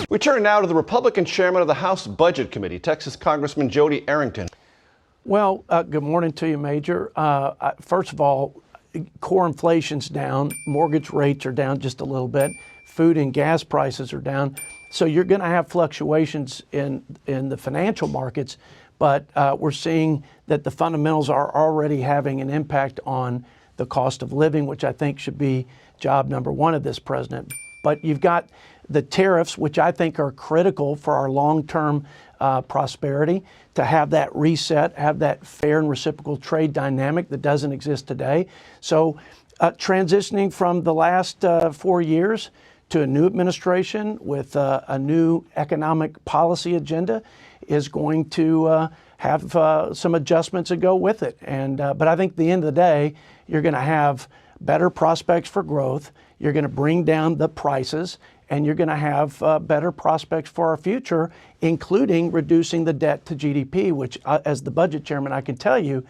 We turn now to the Republican chairman of the House Budget Committee, Texas Congressman Jodey Arrington. Well, good morning to you, Major. First of all, core inflation's down, mortgage rates are down just a little bit, food and gas prices are down. So you're going to have fluctuations in the financial markets, but we're seeing that the fundamentals are already having an impact on the cost of living, which I think should be job number one of this president. But you've got the tariffs, which I think are critical for our long-term prosperity, to have that reset, have that fair and reciprocal trade dynamic that doesn't exist today. So transitioning from the last 4 years to a new administration with a new economic policy agenda is going to have some adjustments that go with it. But I think at the end of the day, you're going to have better prospects for growth. You're going to bring down the prices, and you're going to have better prospects for our future, including reducing the debt to GDP, which, as the budget chairman, I can tell you,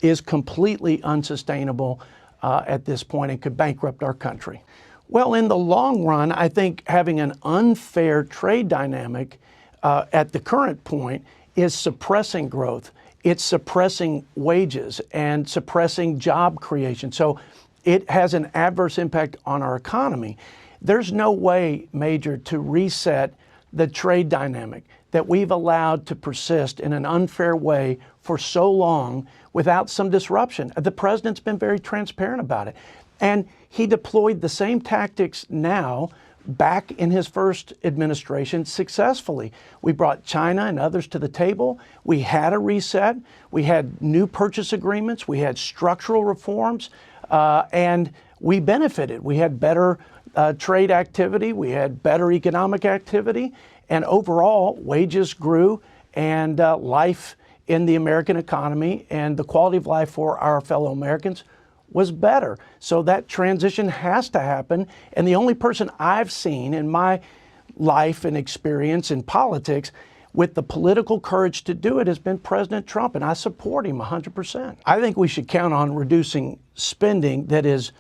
is completely unsustainable at this point and could bankrupt our country. Well, in the long run, I think having an unfair trade dynamic at the current point is suppressing growth. It's suppressing wages and suppressing job creation. So it has an adverse impact on our economy. There's no way, Major, to reset the trade dynamic that we've allowed to persist in an unfair way for so long without some disruption. The president's been very transparent about it. And he deployed the same tactics now back in his first administration successfully. We brought China and others to the table. We had a reset. We had new purchase agreements. We had structural reforms. And we benefited. We had better trade activity. We had better economic activity. And overall, wages grew, and life in the American economy and the quality of life for our fellow Americans was better. So that transition has to happen. And the only person I've seen in my life and experience in politics with the political courage to do it has been President Trump, and I support him 100%. I think we should count on reducing spending that is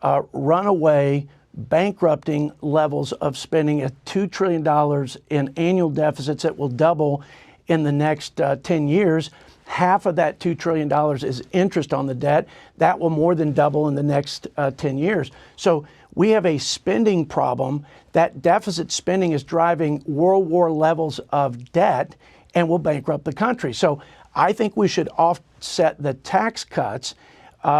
runaway, bankrupting levels of spending at $2 trillion in annual deficits that will double in the next 10 years. Half of that $2 trillion is interest on the debt. That will more than double in the next 10 years. So we have a spending problem. That deficit spending is driving World War levels of debt and will bankrupt the country. So I think we should offset the tax cuts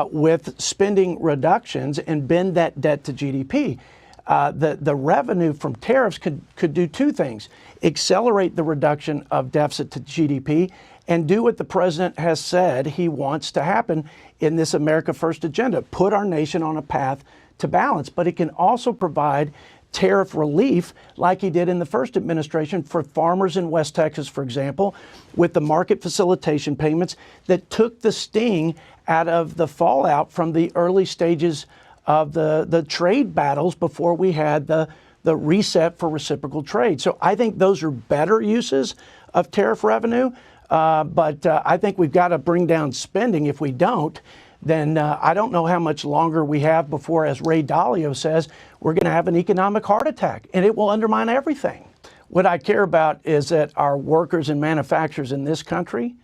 with spending reductions and bend that debt to GDP. The revenue from tariffs could do two things: accelerate the reduction of deficit to GDP and do what the president has said he wants to happen in this America First agenda, put our nation on a path to balance. But it can also provide tariff relief like he did in the first administration for farmers in West Texas, for example, with the market facilitation payments that took the sting out of the fallout from the early stages of the trade battles before we had the reset for reciprocal trade. So I think those are better uses of tariff revenue. But I think we've got to bring down spending. If we don't, then I don't know how much longer we have before, as Ray Dalio says, we're going to have an economic heart attack, and it will undermine everything. What I care about is that our workers and manufacturers in this country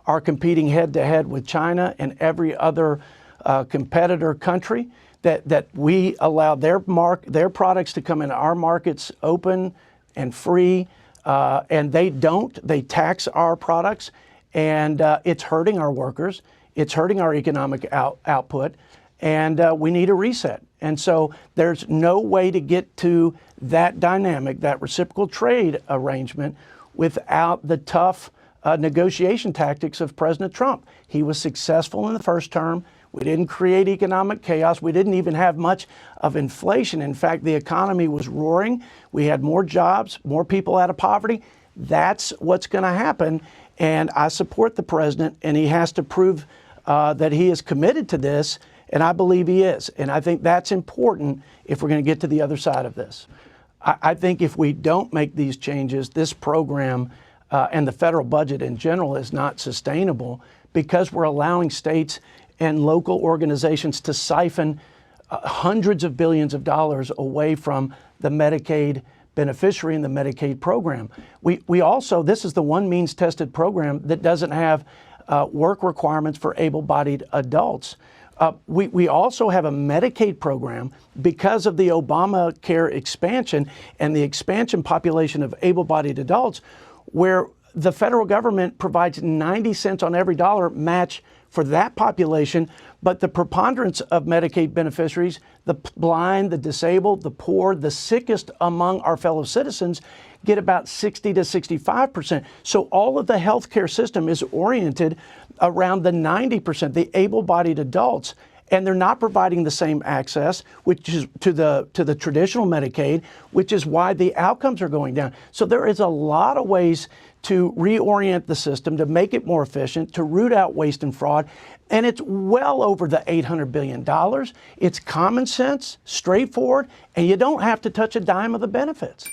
are competing head-to-head with China and every other competitor country, that we allow their products to come into our markets open and free. And they don't. They tax our products, and it's hurting our workers. It's hurting our economic output, and we need a reset. And so there's no way to get to that dynamic, that reciprocal trade arrangement, without the tough negotiation tactics of President Trump. He was successful in the first term. We didn't create economic chaos. We didn't even have much of inflation. In fact, the economy was roaring. We had more jobs, more people out of poverty. That's what's going to happen. And I support the president, and he has to prove that he is committed to this. And I believe he is. And I think that's important if we're going to get to the other side of this. I think if we don't make these changes, this program and the federal budget in general is not sustainable, because we're allowing states and local organizations to siphon hundreds of billions of dollars away from the Medicaid beneficiary in the Medicaid program. We also, this is the one means tested program that doesn't have work requirements for able-bodied adults. We also have a Medicaid program because of the Obamacare expansion and the expansion population of able-bodied adults, where the federal government provides 90 cents on every dollar match for that population, but the preponderance of Medicaid beneficiaries, the blind, the disabled, the poor, the sickest among our fellow citizens, get about 60 to 65%. So all of the healthcare system is oriented around the 90%, the able-bodied adults, and they're not providing the same access, which is to the traditional Medicaid, which is why the outcomes are going down. So there is a lot of ways to reorient the system, to make it more efficient, to root out waste and fraud, and it's well over the $800 billion. It's common sense, straightforward, and you don't have to touch a dime of the benefits.